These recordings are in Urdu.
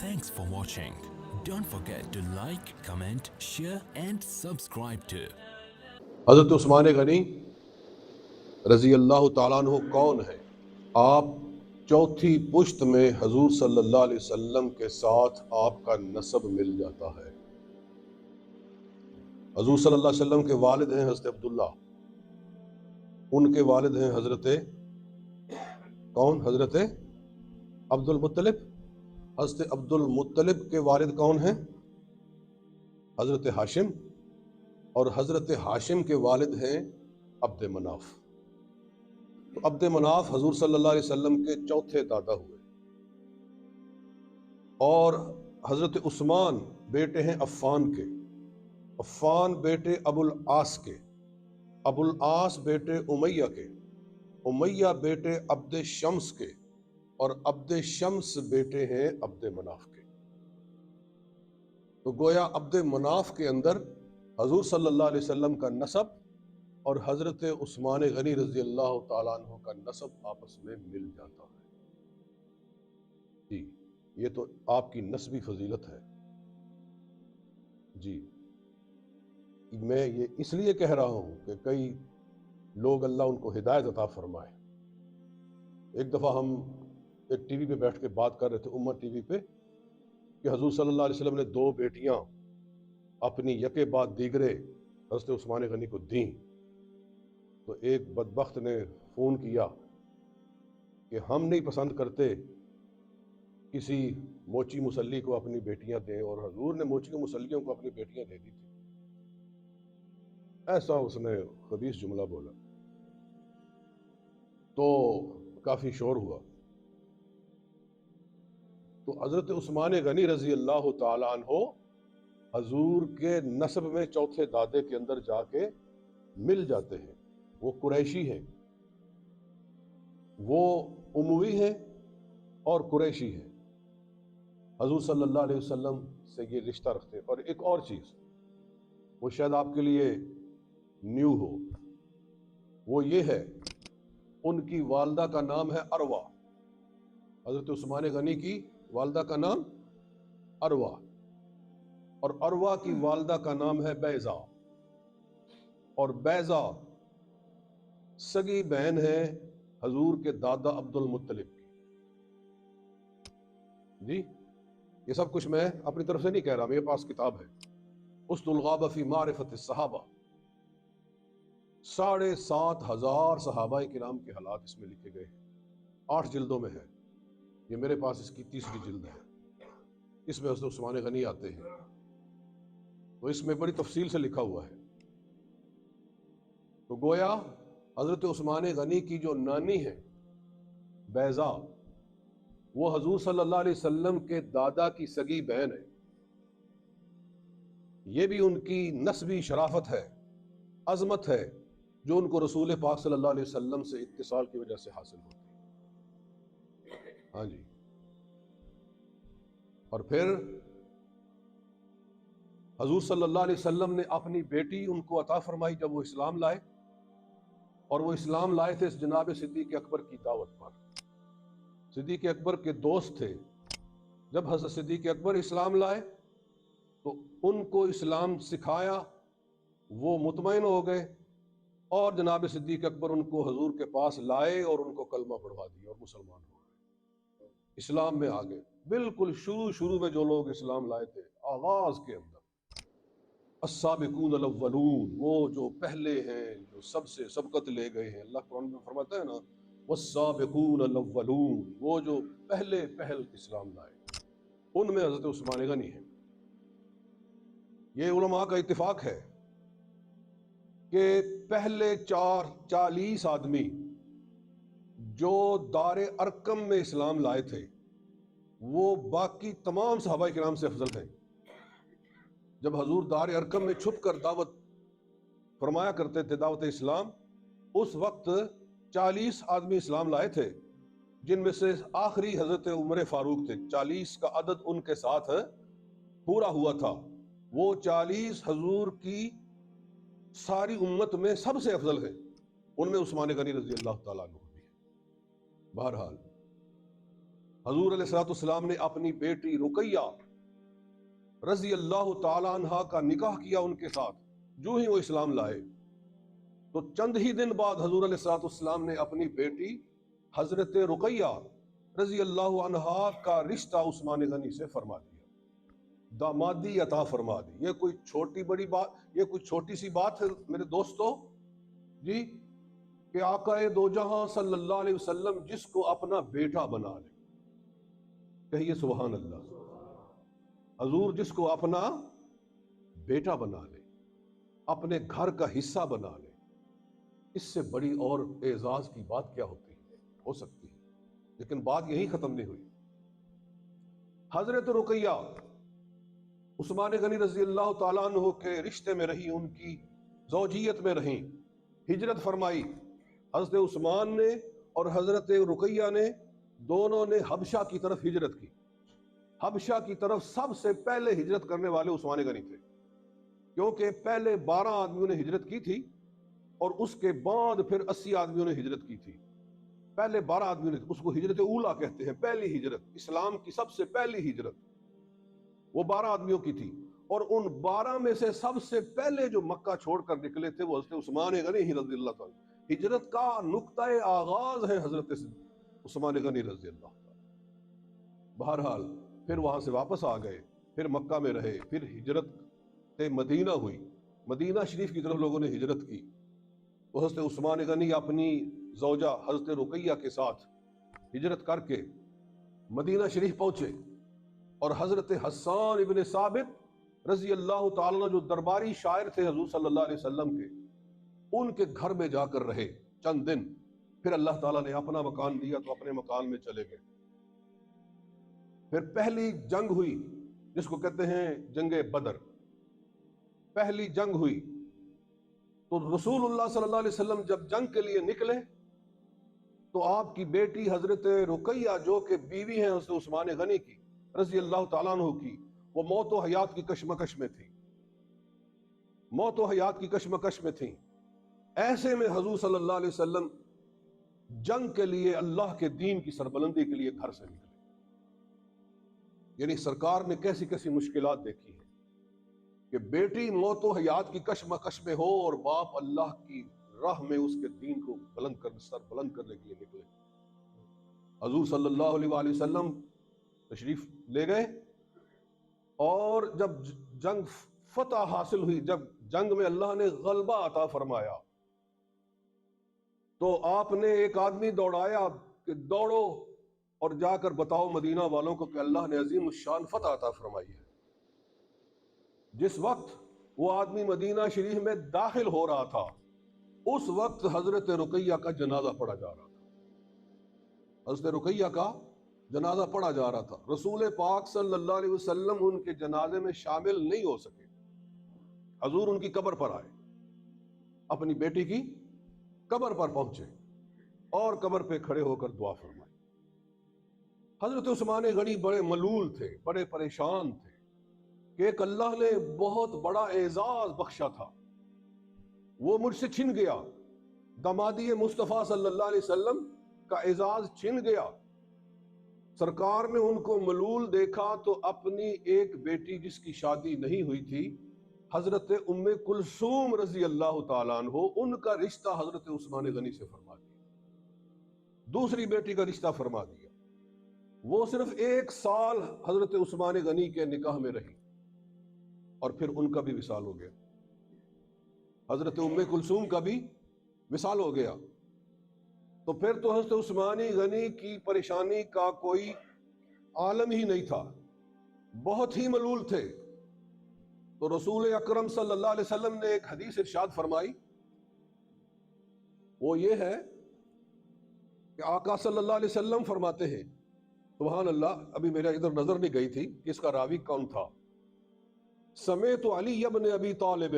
Thanks for watching. Don't forget to like, comment, share and subscribe to. حضرت عثمان غنی رضی اللہ تعالیٰ عنہ کون ہے؟ آپ چوتھی پشت میں حضور صلی اللہ علیہ وسلم کے ساتھ آپ کا نسب مل جاتا ہے۔ حضور صلی اللہ علیہ وسلم کے والد ہیں حضرت عبداللہ، ان کے والد ہیں حضرت کون؟ حضرت عبد المطلب۔ حضرت عبد المطلب کے والد کون ہیں؟ حضرت ہاشم، اور حضرت ہاشم کے والد ہیں عبد مناف۔ تو عبد مناف حضور صلی اللہ علیہ وسلم کے چوتھے دادا ہوئے، اور حضرت عثمان بیٹے ہیں عفان کے، عفان بیٹے ابو العاص کے، ابو العاص بیٹے امیہ کے، امیہ بیٹے عبد شمس کے، اور عبد شمس بیٹے ہیں عبد مناف کے۔ تو گویا عبد مناف کے اندر حضور صلی اللہ علیہ وسلم کا نسب اور حضرت عثمان غنی رضی اللہ تعالیٰ عنہ کا نسب آپس میں مل جاتا ہے۔ جی یہ تو آپ کی نسبی فضیلت ہے۔ جی میں یہ اس لیے کہہ رہا ہوں کہ کئی لوگ اللہ ان کو ہدایت عطا فرمائے۔ ایک دفعہ ہم ایک ٹی وی پہ بیٹھ کے بات کر رہے تھے، امت ٹی وی پہ، کہ حضور صلی اللہ علیہ وسلم نے 2 بیٹیاں اپنی یکے بعد دیگرے حضرت عثمان غنی کو دیں، تو ایک بدبخت نے فون کیا کہ ہم نہیں پسند کرتے کسی موچی مسلی کو اپنی بیٹیاں دیں، اور حضور نے موچی مسلیوں کو اپنی بیٹیاں دے دی تھی۔ ایسا اس نے خبیث جملہ بولا تو کافی شور ہوا۔ تو حضرت عثمان غنی رضی اللہ تعالیٰ عنہ حضور کے نسب میں چوتھے دادے کے اندر جا کے مل جاتے ہیں۔ وہ قریشی ہیں، وہ اموی ہیں اور قریشی ہیں، حضور صلی اللہ علیہ وسلم سے یہ رشتہ رکھتے ہیں۔ اور ایک اور چیز وہ شاید آپ کے لیے نیو ہو، وہ یہ ہے ان کی والدہ کا نام ہے اروا۔ حضرت عثمان غنی کی والدہ کا نام اروا، اور اروا کی والدہ کا نام ہے بیضا، اور بیضا سگی بہن ہے حضور کے دادا عبد المطلب کی۔ جی یہ سب کچھ میں اپنی طرف سے نہیں کہہ رہا، میرے پاس کتاب ہے اسد الغابہ فی معرفت الصحابہ، 7,500 صحابہ کرام کے حالات اس میں لکھے گئے ہیں، 8 جلدوں میں ہے۔ یہ میرے پاس اس کی 3ری جلد ہے، اس میں حضرت عثمان غنی آتے ہیں، تو اس میں بڑی تفصیل سے لکھا ہوا ہے۔ تو گویا حضرت عثمان غنی کی جو نانی ہے بیضا، وہ حضور صلی اللہ علیہ وسلم کے دادا کی سگی بہن ہے۔ یہ بھی ان کی نسبی شرافت ہے، عظمت ہے، جو ان کو رسول پاک صلی اللہ علیہ وسلم سے اتصال کی وجہ سے حاصل ہوتی ہے۔ ہاں جی، اور پھر حضور صلی اللہ علیہ وسلم نے اپنی بیٹی ان کو عطا فرمائی جب وہ اسلام لائے، اور وہ اسلام لائے تھے جناب صدیق اکبر کی دعوت پر۔ صدیق اکبر کے دوست تھے، جب حضرت صدیق اکبر اسلام لائے تو ان کو اسلام سکھایا، وہ مطمئن ہو گئے، اور جناب صدیق اکبر ان کو حضور کے پاس لائے اور ان کو کلمہ پڑھوا دیا اور مسلمان ہو گئے، اسلام میں آ گئے۔ بالکل شروع میں جو لوگ اسلام لائے تھے، آغاز کے اندر السابقون الاولون، وہ جو پہلے ہیں، جو سب سے سبقت لے گئے ہیں۔ اللہ قرآن میں فرماتا ہے نا والسابقون الاولون، وہ جو پہل اسلام لائے، ان میں حضرت عثمان غنی ہیں۔ یہ علماء کا اتفاق ہے کہ پہلے 40 آدمی جو دار ارقم میں اسلام لائے تھے، وہ باقی تمام صحابہ کرام سے افضل ہیں۔ جب حضور دار ارقم میں چھپ کر دعوت فرمایا کرتے تھے، دعوت اسلام، اس وقت 40 آدمی اسلام لائے تھے، جن میں سے آخری حضرت عمر فاروق تھے۔ 40 کا عدد ان کے ساتھ پورا ہوا تھا۔ وہ 40 حضور کی ساری امت میں سب سے افضل ہیں، ان میں عثمان غنی رضی اللہ تعالیٰ عنہ بھی ہے۔ بہرحال حضور علیہ الصلوۃ والسلام نے اپنی بیٹی رقیہ رضی اللہ تعالی عنہا کا نکاح کیا ان کے ساتھ. جو ہی وہ اسلام لائے تو چند ہی دن بعد حضور علیہ الصلوۃ والسلام نے اپنی بیٹی حضرت رقیہ رضی اللہ عنہا کا رشتہ عثمان غنی سے فرما دیا, دامادی عطا فرما دی. یہ کوئی چھوٹی بڑی بات, یہ کوئی چھوٹی سی بات ہے میرے دوستو جی, کہ آقا دو جہاں صلی اللہ علیہ وسلم جس کو اپنا بیٹا بنا لے, کہیے سبحان اللہ. حضور جس کو اپنا بیٹا بنا لے, اپنے گھر کا حصہ بنا لے, اس سے بڑی اور اعزاز کی بات کیا ہوتی ہے, ہو سکتی ہے. لیکن بات یہی ختم نہیں ہوئی. حضرت رقیہ عثمان غنی رضی اللہ تعالیٰ عنہ کے رشتے میں رہی, ان کی زوجیت میں رہیں, ہجرت فرمائی. حضرت عثمان نے اور حضرت رقیہ نے دونوں نے حبشہ کی طرف ہجرت کی. حبشہ کی طرف سب سے پہلے ہجرت کرنے والے عثمان غنی تھے, کیونکہ پہلے 12 آدمیوں نے ہجرت کی تھی اور اس کے بعد پھر 80 آدمیوں نے ہجرت کی تھی. پہلے 12 آدمیوں نے, اس کو ہجرت اولا کہتے ہیں, پہلی ہجرت, اسلام کی سب سے پہلی ہجرت وہ 12 آدمیوں کی تھی. اور ان 12 میں سے سب سے پہلے جو مکہ چھوڑ کر نکلے تھے وہ حضرت عثمان غنی رضی اللہ تعالیٰ. ہجرت کا نقطہ آغاز ہے حضرت عثمان غنی رضی اللہ تعالیٰ. بہرحال پھر وہاں سے واپس آ گئے, پھر مکہ میں رہے, پھر ہجرت مدینہ ہوئی, مدینہ شریف کی طرف لوگوں نے ہجرت کی. تو حضرت عثمان غنی اپنی زوجہ حضرت رقیہ کے ساتھ ہجرت کر کے مدینہ شریف پہنچے, اور حضرت حسان ابن ثابت رضی اللہ تعالیٰ عنہ جو درباری شاعر تھے حضور صلی اللہ علیہ وسلم کے, ان کے گھر میں جا کر رہے چند دن. پھر اللہ تعالیٰ نے اپنا مکان دیا تو اپنے مکان میں چلے گئے. پھر پہلی جنگ ہوئی جس کو کہتے ہیں جنگ بدر, پہلی جنگ ہوئی. تو رسول اللہ صلی اللہ علیہ وسلم جب جنگ کے لیے نکلے تو آپ کی بیٹی حضرت رقیہ جو کہ بیوی ہیں حضرت عثمان غنی کی رضی اللہ تعالیٰ عنہ کی, وہ موت و حیات کی کشمکش میں تھی, موت و حیات کی کشمکش میں تھیں. ایسے میں حضور صلی اللہ علیہ وسلم جنگ کے لیے اللہ کے دین کی سربلندی کے لیے گھر سے نکلے. یعنی سرکار نے کیسی کیسی مشکلات دیکھی ہیں کہ بیٹی موت و حیات کی کشمکش میں ہو اور باپ اللہ کی راہ میں اس کے دین کو سر بلند کرنے کے لیے نکلے. حضور صلی اللہ علیہ وآلہ وسلم تشریف لے گئے, اور جب جنگ فتح حاصل ہوئی, جب جنگ میں اللہ نے غلبہ عطا فرمایا, تو آپ نے ایک آدمی دوڑایا کہ دوڑو اور جا کر بتاؤ مدینہ والوں کو کہ اللہ نے عظیم الشان فتح عطا فرمائی ہے. جس وقت وہ آدمی مدینہ شریف میں داخل ہو رہا تھا, اس وقت حضرت رقیہ کا جنازہ پڑھا جا رہا تھا. حضرت رقیہ کا جنازہ پڑھا جا رہا تھا. رسول پاک صلی اللہ علیہ وسلم ان کے جنازے میں شامل نہیں ہو سکے. حضور ان کی قبر پر آئے, اپنی بیٹی کی قبر پر پہنچے اور قبر پہ کھڑے ہو کر دعا فرمائی. حضرت عثمان غنی بڑے ملول تھے, بڑے پریشان تھے کہ ایک اللہ نے بہت بڑا اعزاز بخشا تھا, وہ مجھ سے چھن گیا. دامادی مصطفیٰ صلی اللہ علیہ وسلم کا اعزاز چھن گیا. سرکار نے ان کو ملول دیکھا تو اپنی ایک بیٹی جس کی شادی نہیں ہوئی تھی حضرت ام کلثوم رضی اللہ تعالیٰ عنہ, ان کا رشتہ حضرت عثمان غنی سے فرما دیا. دوسری بیٹی کا رشتہ فرما دیا. وہ صرف 1 سال حضرت عثمان غنی کے نکاح میں رہی اور پھر ان کا بھی وصال ہو گیا. حضرت ام کلثوم کا بھی وصال ہو گیا. تو پھر تو حضرت عثمان غنی کی پریشانی کا کوئی عالم ہی نہیں تھا, بہت ہی ملول تھے. تو رسول اکرم صلی اللہ علیہ وسلم نے ایک حدیث ارشاد فرمائی, وہ یہ ہے کہ آقا صلی اللہ علیہ وسلم فرماتے ہیں, سبحان اللہ, ابھی میرا ادھر نظر نہیں گئی تھی کہ اس کا راوی کون تھا. سمیت علی ابن ابی طالب,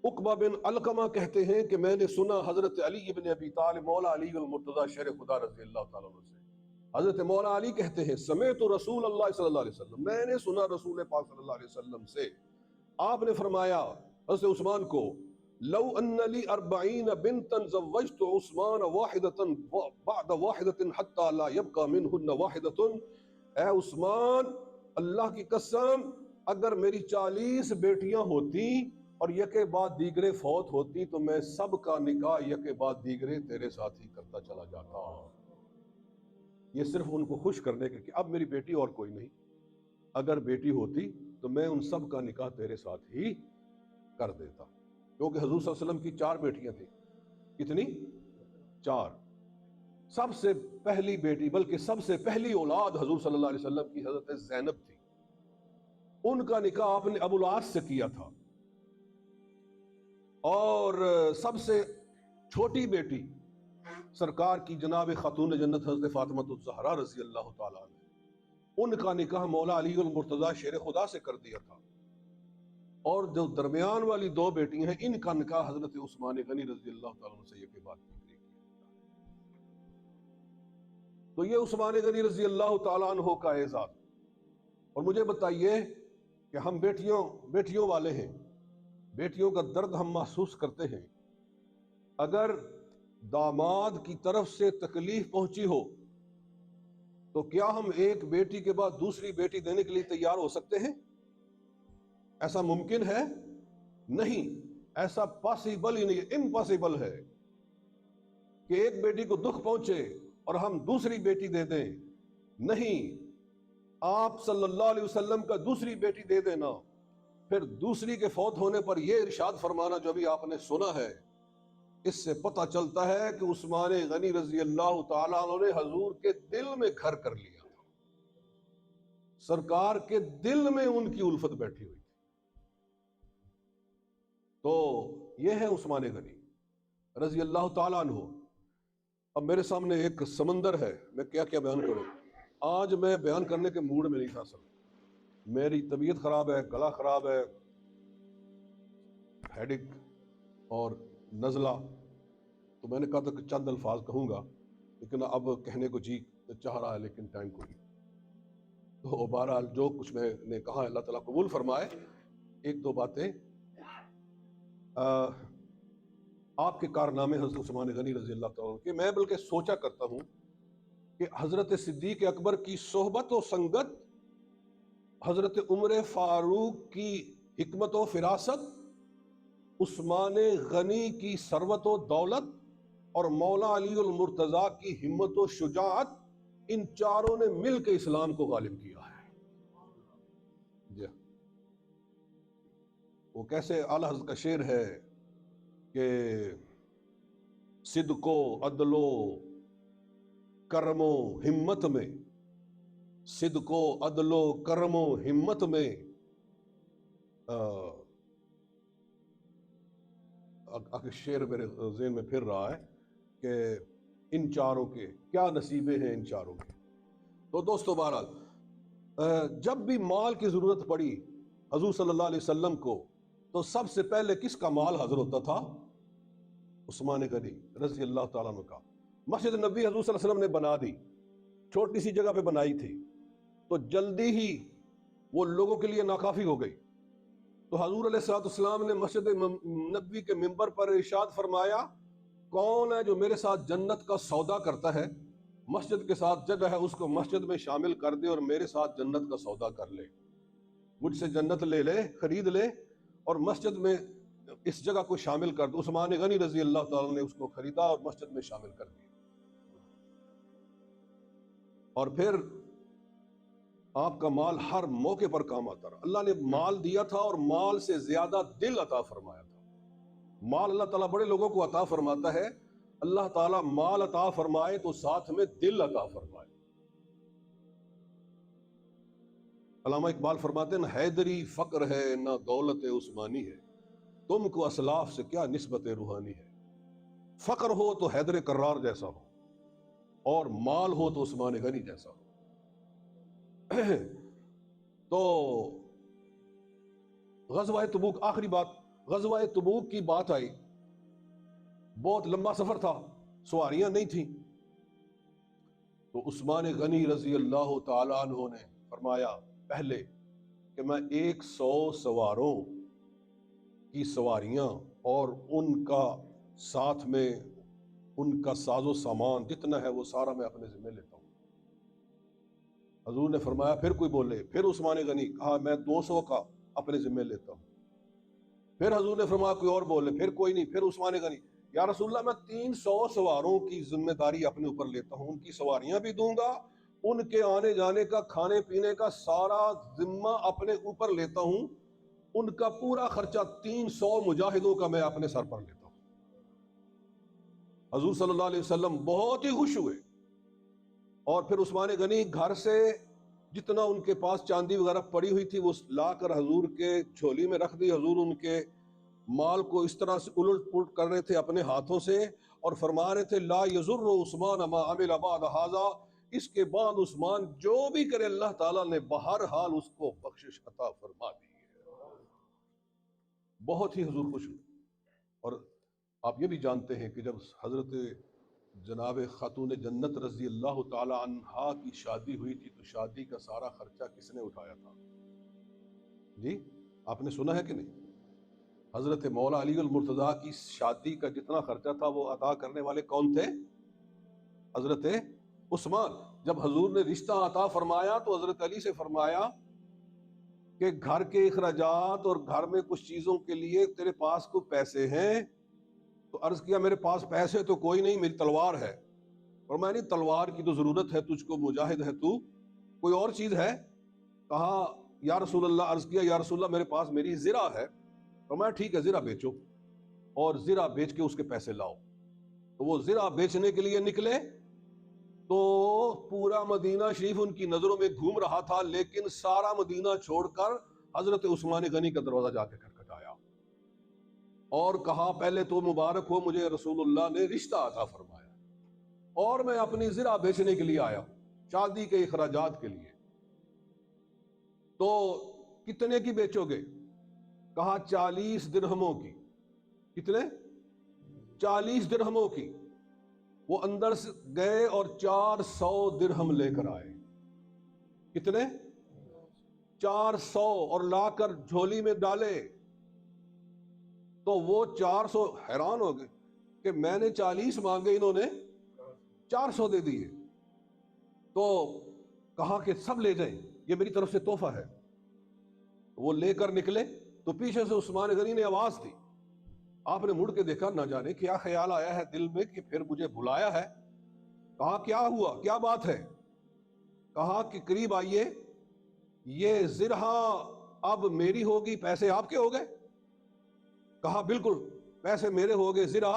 عقبہ بن علقمہ کہتے ہیں کہ میں نے سنا حضرت علی ابن ابی طالب مولا علی المرتضی شیر خدا رضی اللہ تعالیٰ عنہ سے. حضرت مولا علی کہتے ہیں سمیت رسول اللہ صلی اللہ علیہ وسلم, میں نے سنا رسول پاک صلی اللہ علیہ وسلم سے, آپ نے فرمایا حضرت عثمان کو, لو ان لی 40 بنتا زوجت عثمان واحدۃ بعد واحدۃ حتی لا یبقى منہن واحدۃ، اے عثمان اللہ کی قسم اگر میری 40 بیٹیاں ہوتی اور یکے بعد دیگرے فوت ہوتی تو میں سب کا نکاح یکے بعد دیگرے تیرے ساتھ ہی کرتا چلا جاتا۔ یہ صرف ان کو خوش کرنے کے کہ اب میری بیٹی اور کوئی نہیں، اگر بیٹی ہوتی تو میں ان سب کا نکاح تیرے ساتھ ہی کر دیتا، کیونکہ حضور صلی اللہ علیہ وسلم کی 4 بیٹیاں تھیں۔ کتنی؟ 4۔ سب سے پہلی بیٹی بلکہ سب سے پہلی اولاد حضور صلی اللہ علیہ وسلم کی حضرت زینب تھی، ان کا نکاح آپ نے ابو العاص سے کیا تھا، اور سب سے چھوٹی بیٹی سرکار کی جناب خاتون جنت حضرت فاطمہ الزہرا رضی اللہ تعالیٰ عنہ، ان کا نکاح مولا علی المرتضیٰ شیر خدا سے کر دیا تھا، اور جو درمیان والی 2 بیٹی ہیں ان کا نکاح حضرت عثمان غنی رضی اللہ تعالیٰ عنہ سے یہ کے بعد کیا۔ تو یہ عثمان غنی رضی اللہ تعالیٰ عنہ کا اعزاز۔ اور مجھے بتائیے کہ ہم بیٹیوں والے ہیں، بیٹیوں کا درد ہم محسوس کرتے ہیں، اگر داماد کی طرف سے تکلیف پہنچی ہو تو کیا ہم ایک بیٹی کے بعد دوسری بیٹی دینے کے لیے تیار ہو سکتے ہیں؟ ایسا ممکن ہے؟ نہیں، ایسا پاسبل ہی نہیں، امپاسبل ہے کہ ایک بیٹی کو دکھ پہنچے اور ہم دوسری بیٹی دے دیں۔ نہیں، آپ صلی اللہ علیہ وسلم کا دوسری بیٹی دے دینا، پھر دوسری کے فوت ہونے پر یہ ارشاد فرمانا جو ابھی آپ نے سنا ہے، اس سے پتہ چلتا ہے کہ عثمان غنی رضی اللہ تعالیٰ عنہ نے حضور کے دل میں گھر کر لیا تھا، سرکار کے دل میں ان کی الفت بیٹھی ہوئی تھی۔ تو یہ ہے عثمان غنی رضی اللہ تعالیٰ عنہ۔ اب میرے سامنے ایک سمندر ہے، میں کیا کیا بیان کروں۔ آج میں بیان کرنے کے موڈ میں نہیں تھا، اصل میری طبیعت خراب ہے، گلا خراب ہے، ہیڈک اور نزلہ، تو میں نے کہا تھا کہ چند الفاظ کہوں گا، لیکن اب کہنے کو جی چاہ رہا ہے لیکن ٹائم کو نہیں۔ تو بہرحال جو کچھ میں نے کہا اللہ تعالیٰ قبول فرمائے۔ 1-2 باتیں آپ کے کارنامے حضرت عثمان غنی رضی اللہ تعالیٰ عنہ کے، میں بلکہ سوچا کرتا ہوں کہ حضرت صدیق اکبر کی صحبت و سنگت، حضرت عمر فاروق کی حکمت و فراست، عثمان غنی کی ثروت و دولت، اور مولا علی المرتضیٰ کی ہمت و شجاعت، ان چاروں نے مل کے اسلام کو غالب کیا ہے۔ جی، وہ کیسے اعلیٰ حضرت کا شعر ہے کہ صدق و عدل و کرم و ہمت میں، صدق و عدل و کرم و ہمت میں، شعر میرے ذہن میں پھر رہا ہے کہ ان چاروں کے کیا نصیبے ہیں ان چاروں کے۔ تو دوستو بہرحال جب بھی مال کی ضرورت پڑی حضور صلی اللہ علیہ وسلم کو، تو سب سے پہلے کس کا مال حاضر ہوتا تھا؟ عثمان غنی رضی اللہ تعالیٰ عنہ کا۔ مسجد نبی حضور صلی اللہ علیہ وسلم نے بنا دی، چھوٹی سی جگہ پہ بنائی تھی، تو جلدی ہی وہ لوگوں کے لیے ناکافی ہو گئی۔ تو حضور علیہ الصلوۃ والسلام نے مسجد نبوی کے منبر پر ارشاد فرمایا، کون ہے جو میرے ساتھ جنت کا سودا کرتا ہے، مسجد کے ساتھ جگہ ہے اس کو مسجد میں شامل کر دے اور میرے ساتھ جنت کا سودا کر لے، مجھ سے جنت لے لے، خرید لے اور مسجد میں اس جگہ کو شامل کر دو۔ عثمان غنی رضی اللہ تعالیٰ نے اس کو خریدا اور مسجد میں شامل کر دیا، اور پھر آپ کا مال ہر موقع پر کام آتا رہا۔ اللہ نے مال دیا تھا اور مال سے زیادہ دل عطا فرمایا تھا۔ مال اللہ تعالیٰ بڑے لوگوں کو عطا فرماتا ہے، اللہ تعالیٰ مال عطا فرمائے تو ساتھ میں دل عطا فرمائے۔ علامہ اقبال فرماتے ہیں، حیدری فقر ہے نہ دولت عثمانی ہے، تم کو اسلاف سے کیا نسبت روحانی ہے۔ فقر ہو تو حیدر کرار جیسا ہو اور مال ہو تو عثمان غنی جیسا ہو۔ تو غزوہ تبوک، آخری بات، غزوہ تبوک کی بات آئی، بہت لمبا سفر تھا، سواریاں نہیں تھیں، تو عثمان غنی رضی اللہ تعالیٰ عنہ نے فرمایا پہلے کہ میں 100 سواروں کی سواریاں اور ان کا ساتھ میں ان کا ساز و سامان جتنا ہے وہ سارا میں اپنے ذمہ لیتا ہوں۔ حضور نے فرمایا پھر کوئی بولے، پھر عثمان غنی کہا میں 200 کا اپنے ذمہ لیتا ہوں۔ پھر حضور نے فرمایا کوئی اور بولے، پھر کوئی نہیں، پھر عثمان غنی یا رسول اللہ میں 300 سواروں کی ذمہ داری اپنے اوپر لیتا ہوں، ان کی سواریاں بھی دوں گا، ان کے آنے جانے کا کھانے پینے کا سارا ذمہ اپنے اوپر لیتا ہوں، ان کا پورا خرچہ 300 مجاہدوں کا میں اپنے سر پر لیتا ہوں۔ حضور صلی اللہ علیہ وسلم بہت ہی خوش ہوئے، اور پھر عثمان غنی گھر سے جتنا ان کے پاس چاندی وغیرہ پڑی ہوئی تھی وہ لا کر حضور کے جھولی میں رکھ دی۔ حضور ان کے مال کو اس طرح سے الٹ پلٹ کر رہے تھے اپنے ہاتھوں سے، اور فرما رہے تھے لا یضر عثمان ما عمل بعد ھذا، اس کے بعد عثمان جو بھی کرے اللہ تعالیٰ نے بہرحال اس کو بخشش عطا فرما دی ہے۔ بہت ہی حضور خوش ہوئے۔ اور آپ یہ بھی جانتے ہیں کہ جب حضرت جناب خاتون جنت رضی اللہ تعالی عنہا کی شادی ہوئی تھی تو شادی کا سارا خرچہ کس نے اٹھایا تھا؟ جی آپ نے سنا ہے کہ نہیں؟ حضرت مولا علی المرتضیٰ کی شادی کا جتنا خرچہ تھا وہ عطا کرنے والے کون تھے؟ حضرت عثمان۔ جب حضور نے رشتہ عطا فرمایا تو حضرت علی سے فرمایا کہ گھر کے اخراجات اور گھر میں کچھ چیزوں کے لیے تیرے پاس کوئی پیسے ہیں؟ تو عرض کیا میرے پاس پیسے تو کوئی نہیں، میری تلوار ہے۔ اور میں نہیں، تلوار کی تو ضرورت ہے تجھ کو، مجاہد ہے تو، کوئی اور چیز ہے؟ کہا یا رسول اللہ، عرض کیا یا رسول اللہ میرے پاس میری زرہ ہے۔ اور میں ٹھیک ہے زرہ بیچو، اور زرہ بیچ کے اس کے پیسے لاؤ۔ تو وہ زرہ بیچنے کے لیے نکلے تو پورا مدینہ شریف ان کی نظروں میں گھوم رہا تھا، لیکن سارا مدینہ چھوڑ کر حضرت عثمان غنی کا دروازہ جا کے کھٹکھٹایا اور کہا پہلے تو مبارک ہو، مجھے رسول اللہ نے رشتہ عطا فرمایا اور میں اپنی زرہ بیچنے کے لیے آیا ہوں، شادی کے اخراجات کے لیے۔ تو کتنے کی بیچو گے؟ کہا 40 درہموں کی۔ کتنے؟ 40 درہموں کی۔ وہ اندر سے گئے اور 400 درہم لے کر آئے۔ کتنے؟ 400، اور لا کر جھولی میں ڈالے۔ تو وہ 400 حیران ہو گئے کہ میں نے 40 مانگے، انہوں نے 400 دے دیے۔ تو کہا کہ سب لے جائیں، یہ میری طرف سے تحفہ ہے۔ وہ لے کر نکلے تو پیچھے سے عثمان غنی نے آواز دی۔ آپ نے مڑ کے دیکھا، نہ جانے کیا خیال آیا ہے دل میں کہ پھر مجھے بلایا ہے۔ کہا کیا ہوا، کیا بات ہے؟ کہا کہ قریب آئیے، یہ زرہ اب میری ہوگی، پیسے آپ کے ہو گئے؟ کہا بالکل پیسے میرے ہو گئے، زرہ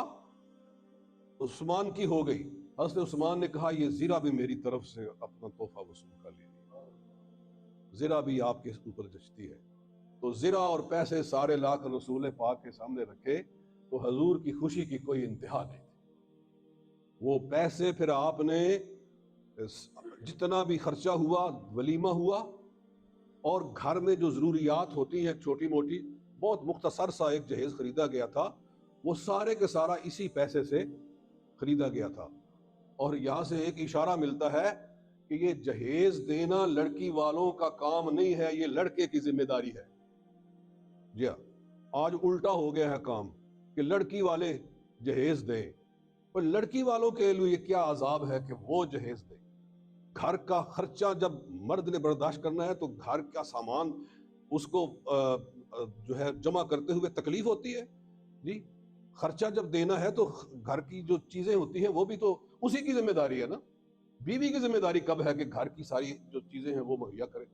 عثمان کی ہو گئی۔ حضرت عثمان نے کہا یہ زرہ بھی میری طرف سے اپنا تحفہ وصول کر لیجیے، زرہ بھی آپ کے اوپر جچتی ہے۔ تو زرہ اور پیسے سارے لا کر رسول پاک کے سامنے رکھے تو حضور کی خوشی کی کوئی انتہا نہیں تھی۔ وہ پیسے پھر آپ نے جتنا بھی خرچہ ہوا، ولیمہ ہوا، اور گھر میں جو ضروریات ہوتی ہیں چھوٹی موٹی، بہت مختصر سا ایک جہیز خریدا گیا تھا، وہ سارے کے سارا اسی پیسے سے خریدا گیا تھا۔ اور یہاں سے ایک اشارہ ملتا ہے کہ یہ جہیز دینا لڑکی والوں کا کام نہیں ہے، یہ لڑکے کی ذمہ داری ہے۔ جی ہاں، آج الٹا ہو گیا ہے کام کہ لڑکی والے جہیز دیں، اور لڑکی والوں کے لیے کیا عذاب ہے کہ وہ جہیز دیں۔ گھر کا خرچہ جب مرد نے برداشت کرنا ہے تو گھر کا سامان اس کو جو ہے جمع کرتے ہوئے تکلیف ہوتی ہے۔ جی خرچہ جب دینا ہے تو گھر کی جو چیزیں ہوتی ہیں وہ بھی تو اسی کی ذمہ داری ہے نا۔ بیوی کی ذمہ داری کب ہے کہ گھر کی ساری جو چیزیں ہیں وہ مہیا کرے۔